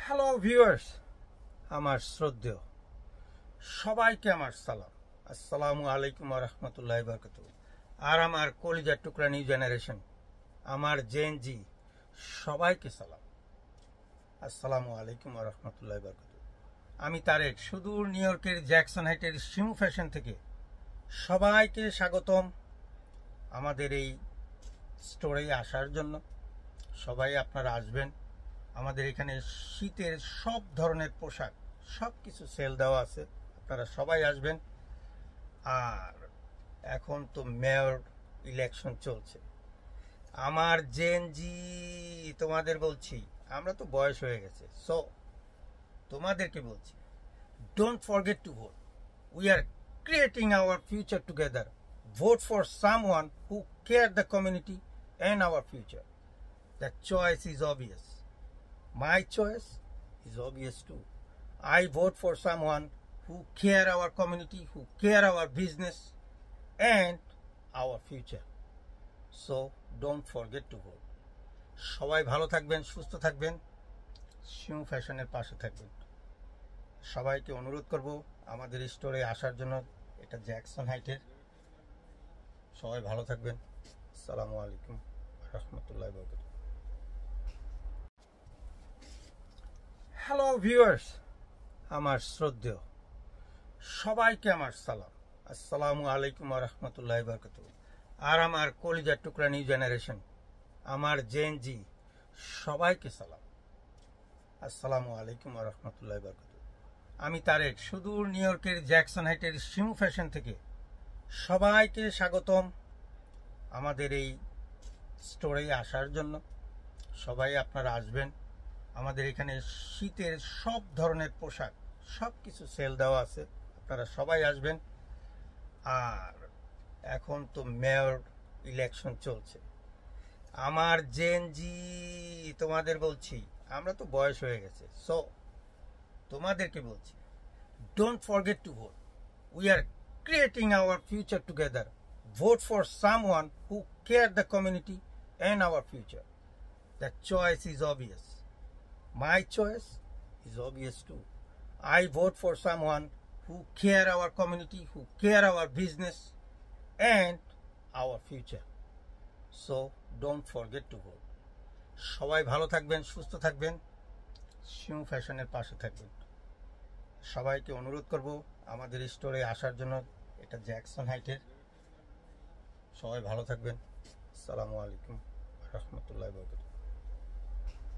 Hello viewers, আমার শ্রদ্ধেয় সবাইকে আমার সালাম। আসসালামু আলাইকুম ওয়া রাহমাতুল্লাহি ওয়া বারাকাতুহু। আর আমার কলিজার টুকরা নিউ জেনারেশন, আমার জেনজি সবাইকে সালাম। আসসালামু আলাইকুম ওয়া রাহমাতুল্লাহি ওয়া বারাকাতুহু। আমি তারেক, সুদূর নিউ ইয়র্কের জ্যাকসন হাইটের শিমু ফ্যাশন থেকে সবাইকে স্বাগতম আমাদের এই স্টোরে আসার জন্য। সবাই আপনারা আসবেন। আমাদের এখানে শীতের সব ধরনের পোশাক সব কিছু সেল দেওয়া আছে, আপনারা সবাই আসবেন। আর এখন তো মেয়র ইলেকশন চলছে। আমার জেনজি তোমাদের বলছি, আমরা তো বয়স হয়ে গেছে, সো তোমাদেরকে বলছি, don't forget to vote. We are creating our future together. Vote for someone who care the community and our future. The choice is obvious. My choice is obvious too. I vote for someone who care our community, who care our business and our future. So don't forget to vote. সবাই ভালো থাকবেন, সুস্থ থাকবেন, শিমু ফ্যাশনের পাশে থাকবেন। সবাইকে অনুরোধ করব আমাদের স্টোরে আসার জন্য। এটা জ্যাকসন হাইটের। সবাই ভালো থাকবেন। আসসালামু আলাইকুম রাহমাতুল্লাহি ওয়া বারাকাতুহু। হ্যালো ভিউয়ার্স, আমার শ্রদ্ধেয় সবাইকে আমার সালাম। আসসালামু আলাইকুম ওয়া রাহমাতুল্লাহি ওয়া বারাকাতুহু। আর আমার কলিজার টুকরা নিউ জেনারেশন, আমার জেনজি সবাইকে সালাম। আসসালামু আলাইকুম ওয়া রাহমাতুল্লাহি ওয়া বারাকাতুহু। আমি তারেক, সুদূর নিউ ইয়র্কের জ্যাকসন হাইটের শিমু ফ্যাশন থেকে সবাইকে স্বাগতম আমাদের এই স্টোরে আসার জন্য। সবাই আপনারা আসবেন। আমাদের এখানে শীতের সব ধরনের পোশাক সব কিছু সেল দেওয়া আছে, আপনারা সবাই আসবেন। আর এখন তো মেয়র ইলেকশন চলছে। আমার জেনজি তোমাদের বলছি, আমরা তো বয়স হয়ে গেছে, সো তোমাদেরকে বলছি, don't forget to vote. We are creating our future together. Vote for someone who care the community and our future. The choice is obvious. My choice is obvious too. I vote for someone who care our community, who care our business and our future. So don't forget to vote. সবাই ভালো থাকবেন, সুস্থ থাকবেন, শিমু ফ্যাশনের পাশে থাকবেন। সবাইকে অনুরোধ করব আমাদের স্টোরে আসার জন্য। এটা জ্যাকসন হাইটের। সবাই ভালো থাকবেন। আসসালামু আলাইকুম রাহমাতুল্লাহি ওয়া বারাকাতুহু।